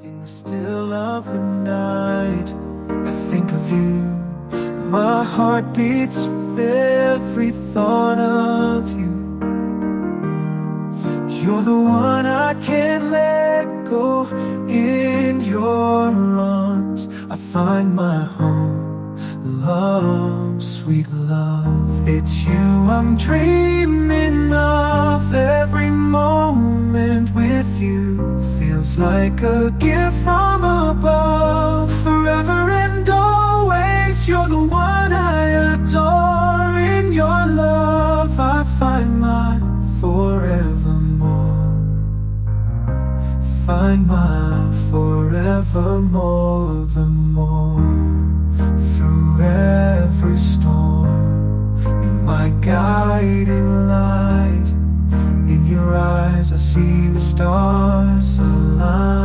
In the still of the night, I think of you. My heart beats with every thought of you. You're the one I can't let go. In your arms I find my home. Love, sweet love, it's you I'm dreaming of. Every moment with you feels like a gift from above. Forever and always, you're the one I adore. In your love I find my forevermore. Find my forevermore, the more. Through every storm, you're my guiding light. In your eyes I see the stars align.